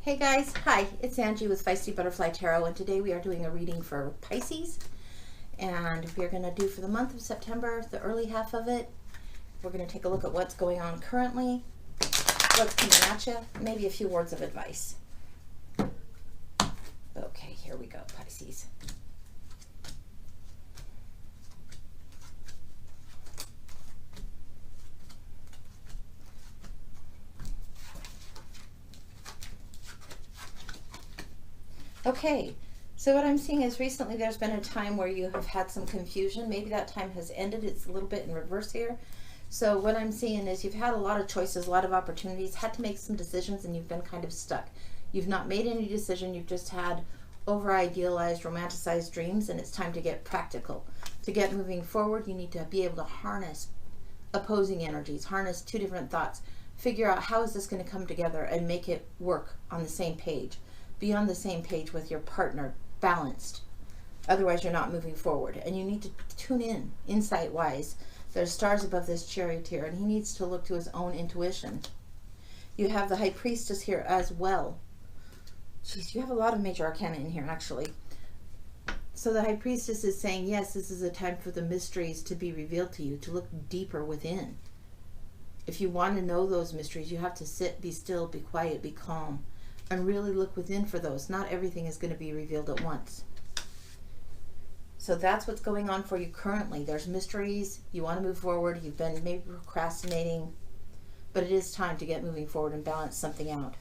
Hey guys, hi, it's Angie with Feisty Butterfly Tarot, and today we are doing a reading for Pisces, and we're going to do for the month of September, the early half of it. We're going to take a look at what's going on currently, what's coming at you, maybe a few words of advice. Okay, here we go, Pisces. Okay, so what I'm seeing is recently there's been a time where you have had some confusion. Maybe that time has ended. It's a little bit in reverse here. So what I'm seeing is you've had a lot of choices, a lot of opportunities, had to make some decisions, and you've been kind of stuck. You've not made any decision. You've just had over-idealized, romanticized dreams, and it's time to get practical. To get moving forward, you need to be able to harness opposing energies, harness two different thoughts, figure out how is this going to come together and make it work on the same page. Be on the same page with your partner, balanced. Otherwise, you're not moving forward. And you need to tune in, insight-wise. There's stars above this charioteer, and he needs to look to his own intuition. You have the High Priestess here as well. Jeez, you have a lot of major arcana in here, actually. So the High Priestess is saying, yes, this is a time for the mysteries to be revealed to you, to look deeper within. If you want to know those mysteries, you have to sit, be still, be quiet, be calm, and really look within for those. Not everything is going to be revealed at once. So that's what's going on for you currently. There's mysteries. You want to move forward. You've been maybe procrastinating, but it is time to get moving forward and balance something out.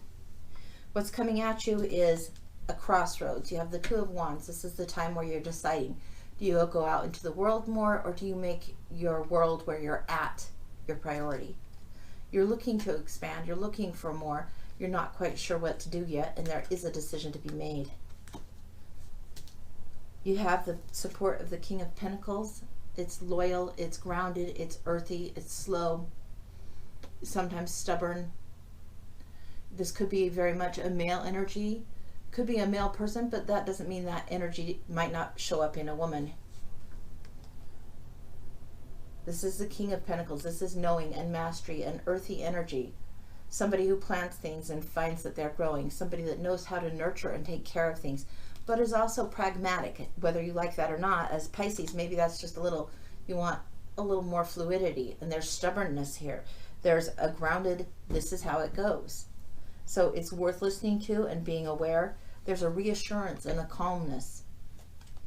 What's coming at you is a crossroads. You have the Two of Wands. This is the time where you're deciding. Do you go out into the world more, or do you make your world where you're at your priority? You're looking to expand. You're looking for more. You're not quite sure what to do yet, and there is a decision to be made. You have the support of the King of Pentacles. It's loyal, it's grounded, it's earthy, it's slow, sometimes stubborn. This could be very much a male energy, could be a male person, but that doesn't mean that energy might not show up in a woman. This is the King of Pentacles. This is knowing and mastery and earthy energy. Somebody who plants things and finds that they're growing. Somebody that knows how to nurture and take care of things, but is also pragmatic, whether you like that or not. As Pisces, maybe that's just a little, you want a little more fluidity, and there's stubbornness here. There's a grounded, this is how it goes. So it's worth listening to and being aware. There's a reassurance and a calmness,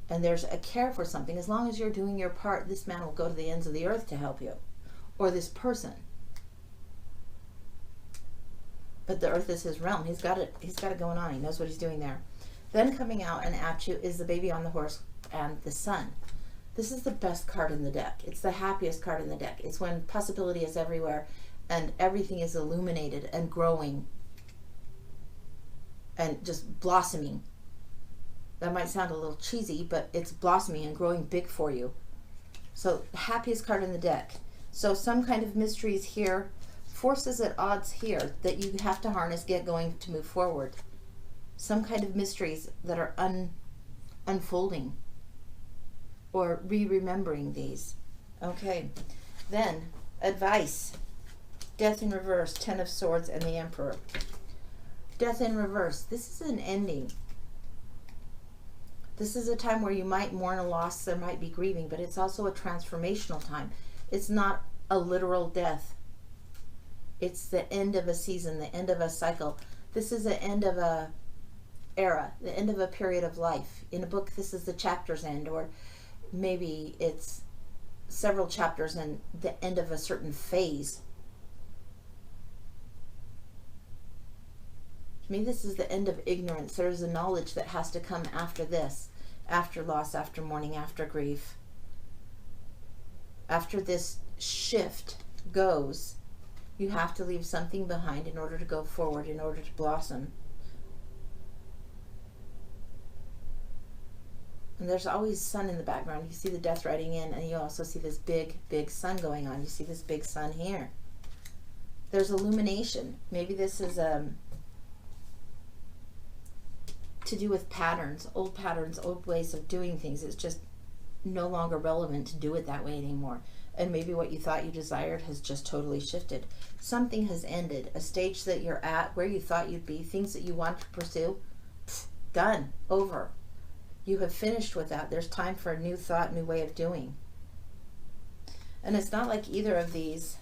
and there's a care for something. As long as you're doing your part, this man will go to the ends of the earth to help you, or this person. But the earth is his realm. He's got it going on. He knows what he's doing there. Then coming out and at you is the Baby on the Horse and the Sun. This is the best card in the deck. It's the happiest card in the deck. It's when possibility is everywhere and everything is illuminated and growing and just blossoming. That might sound a little cheesy, but it's blossoming and growing big for you. So happiest card in the deck. So some kind of mysteries here. Forces at odds here that you have to harness, get going to move forward. Some kind of mysteries that are unfolding or remembering these. Okay, then advice. Death in reverse, Ten of Swords, and the Emperor. Death in reverse. This is an ending. This is a time where you might mourn a loss. There might be grieving, but it's also a transformational time. It's not a literal death. It's the end of a season, the end of a cycle. This is the end of a era, the end of a period of life. In a book, this is the chapter's end, or maybe it's several chapters and the end of a certain phase. To me, this is the end of ignorance. There is a knowledge that has to come after this, after loss, after mourning, after grief. After this shift goes, you have to leave something behind in order to go forward, in order to blossom. And there's always sun in the background. You see the death riding in, and you also see this big, big sun going on. You see this big sun here. There's illumination. Maybe this is to do with patterns, old ways of doing things. It's just no longer relevant to do it that way anymore. And maybe what you thought you desired has just totally shifted. Something has ended. A stage that you're at, where you thought you'd be, things that you want to pursue, done, over. You have finished with that. There's time for a new thought, new way of doing. And it's not like either of these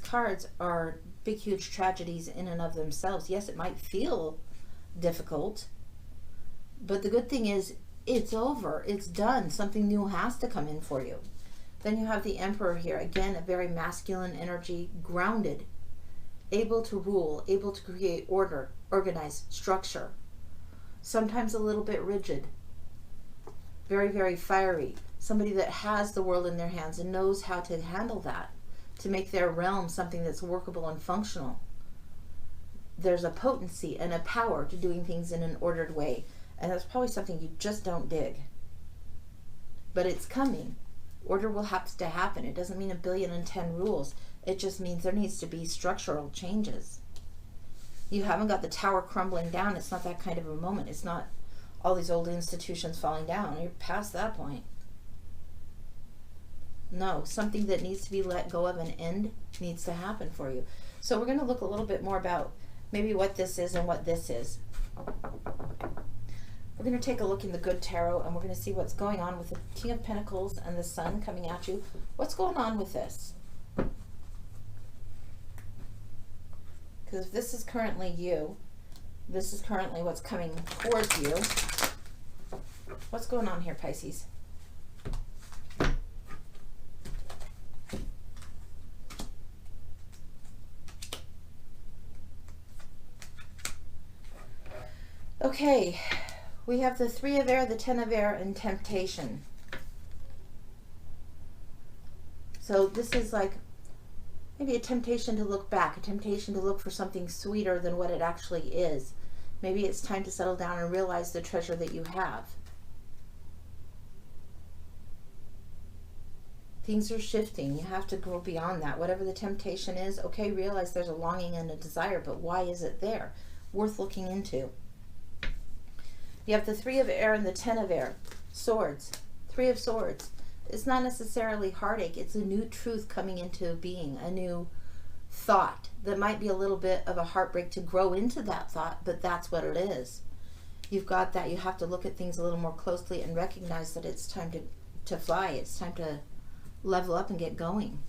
cards are big, huge tragedies in and of themselves. Yes, it might feel difficult, but the good thing is it's over. It's done. Something new has to come in for you. Then you have the Emperor here. Again, a very masculine energy, grounded, able to rule, able to create order, organize, structure. Sometimes a little bit rigid. Very, very fiery. Somebody that has the world in their hands and knows how to handle that, to make their realm something that's workable and functional. There's a potency and a power to doing things in an ordered way. And that's probably something you just don't dig. But it's coming. Order will have to happen. It doesn't mean 1,000,000,010 rules. It just means there needs to be structural changes. You haven't got the tower crumbling down. It's not that kind of a moment. It's not all these old institutions falling down. You're past that point. No, something that needs to be let go of and end needs to happen for you. So we're going to look a little bit more about maybe what this is and what this is. We're going to take a look in the Good Tarot, and we're going to see what's going on with the King of Pentacles and the Sun coming at you. What's going on with this? Because if this is currently you, this is currently what's coming towards you. What's going on here, Pisces? Okay, we have the Three of Air, the Ten of Air, and Temptation. So this is like maybe a temptation to look back, a temptation to look for something sweeter than what it actually is. Maybe it's time to settle down and realize the treasure that you have. Things are shifting. You have to grow beyond that. Whatever the temptation is, okay, realize there's a longing and a desire, but why is it there? Worth looking into. You have the Three of Air and the Ten of Air. Swords. Three of Swords. It's not necessarily heartache. It's a new truth coming into being, a new thought that might be a little bit of a heartbreak to grow into that thought, but that's what it is. You've got that. You have to look at things a little more closely and recognize that it's time to fly. It's time to level up and get going.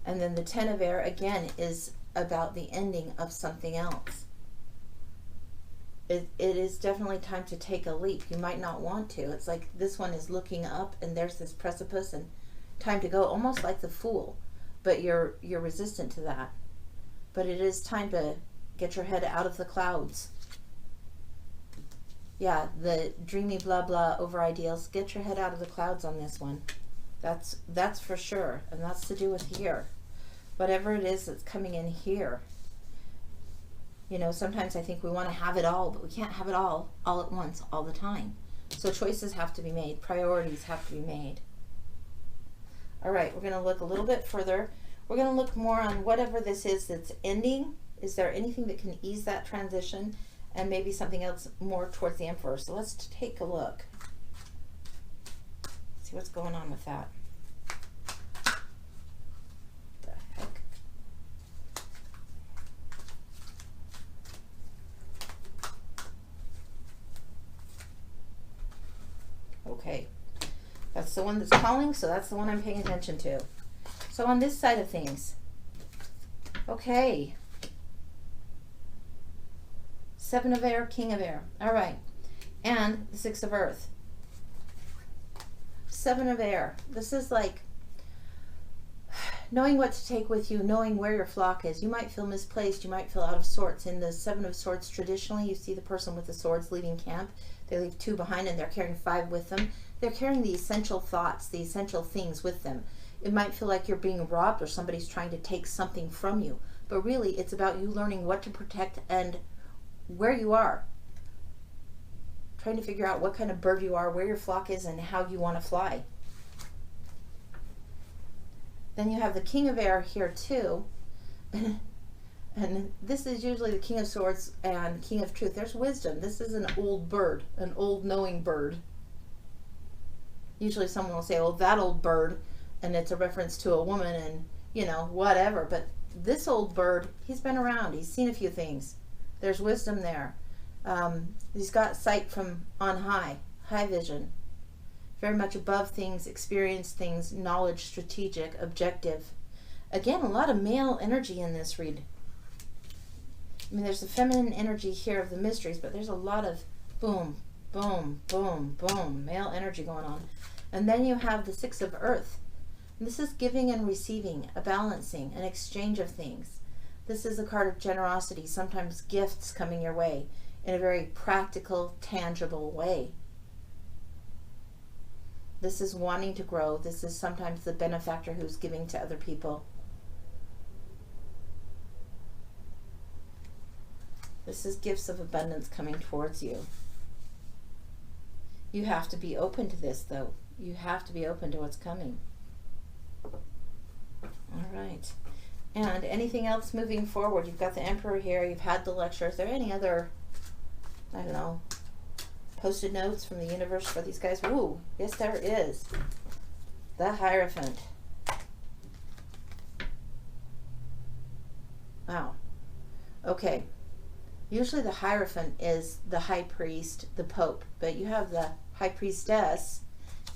And then the Ten of Air, again, is about the ending of something else. It is definitely time to take a leap. You might not want to. It's like this one is looking up and there's this precipice and time to go, almost like the Fool, but you're resistant to that. But it is time to get your head out of the clouds. Yeah, the dreamy blah blah over ideals. Get your head out of the clouds on this one. That's for sure, and that's to do with here. Whatever it is that's coming in here. You know, sometimes I think we want to have it all, but we can't have it all at once, all the time. So choices have to be made. Priorities have to be made. All right, we're going to look a little bit further. We're going to look more on whatever this is that's ending. Is there anything that can ease that transition? And maybe something else more towards the Emperor. So let's take a look. See what's going on with that. Okay, that's the one that's calling, so that's the one I'm paying attention to. So on this side of things, okay, Seven of Air, King of Air, all right, and the Six of Earth. Seven of Air, this is like knowing what to take with you, knowing where your flock is. You might feel misplaced, you might feel out of sorts. In the Seven of Swords, traditionally, you see the person with the swords leaving camp. They leave 2 behind and they're carrying 5 with them. They're carrying the essential thoughts, the essential things with them. It might feel like you're being robbed or somebody's trying to take something from you. But really, it's about you learning what to protect and where you are. Trying to figure out what kind of bird you are, where your flock is, and how you want to fly. Then you have the King of Air here too. And this is usually the King of Swords and King of Truth. There's wisdom. This is an old bird, an old knowing bird. Usually someone will say, oh, that old bird, and it's a reference to a woman and, you know, whatever. But this old bird, he's been around. He's seen a few things. There's wisdom there. He's got sight from on high, high vision. Very much above things, experienced things, knowledge, strategic, objective. Again, a lot of male energy in this read. I mean, there's the feminine energy here of the mysteries, but there's a lot of boom, boom, boom, boom, male energy going on. And then you have the Six of Earth. And this is giving and receiving, a balancing, an exchange of things. This is a card of generosity, sometimes gifts coming your way in a very practical, tangible way. This is wanting to grow. This is sometimes the benefactor who's giving to other people. This is gifts of abundance coming towards you. You have to be open to this, though. You have to be open to what's coming. All right. And anything else moving forward? You've got the Emperor here. You've had the lecture. Is there any other, I don't know, post-it notes from the universe for these guys? Ooh, yes, there is. The Hierophant. Wow. Okay. Usually the Hierophant is the High Priest, the Pope, but you have the High Priestess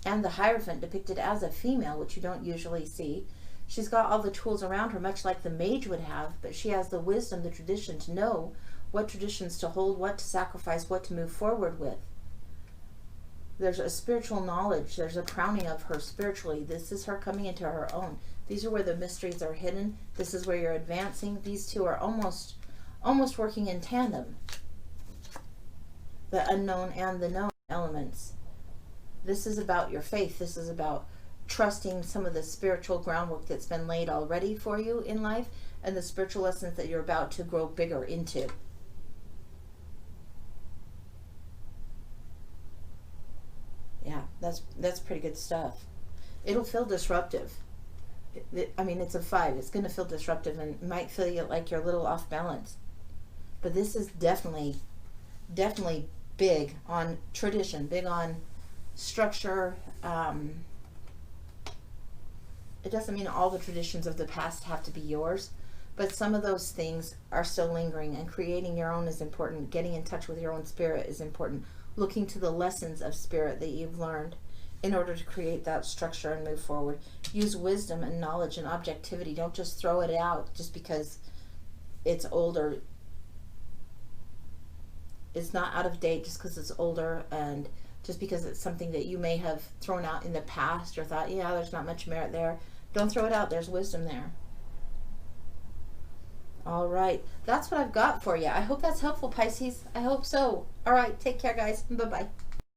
and the Hierophant depicted as a female, which you don't usually see. She's got all the tools around her, much like the mage would have, but she has the wisdom, the tradition to know what traditions to hold, what to sacrifice, what to move forward with. There's a spiritual knowledge. There's a crowning of her spiritually. This is her coming into her own. These are where the mysteries are hidden. This is where you're advancing. These two are almost working in tandem. The unknown and the known elements. This is about your faith. This is about trusting some of the spiritual groundwork that's been laid already for you in life and the spiritual lessons that you're about to grow bigger into. Yeah, that's pretty good stuff. It'll feel disruptive. I mean, it's a 5. It's going to feel disruptive and might feel like you're a little off balance. But this is definitely big on tradition, big on structure. It doesn't mean all the traditions of the past have to be yours, but some of those things are still lingering, and creating your own is important. Getting in touch with your own spirit is important. Looking to the lessons of spirit that you've learned in order to create that structure and move forward. Use wisdom and knowledge and objectivity. Don't just throw it out just because it's older. It's not out of date just because it's older, and just because it's something that you may have thrown out in the past or thought, yeah, there's not much merit there. Don't throw it out. There's wisdom there. All right. That's what I've got for you. I hope that's helpful, Pisces. I hope so. All right. Take care, guys. Bye-bye.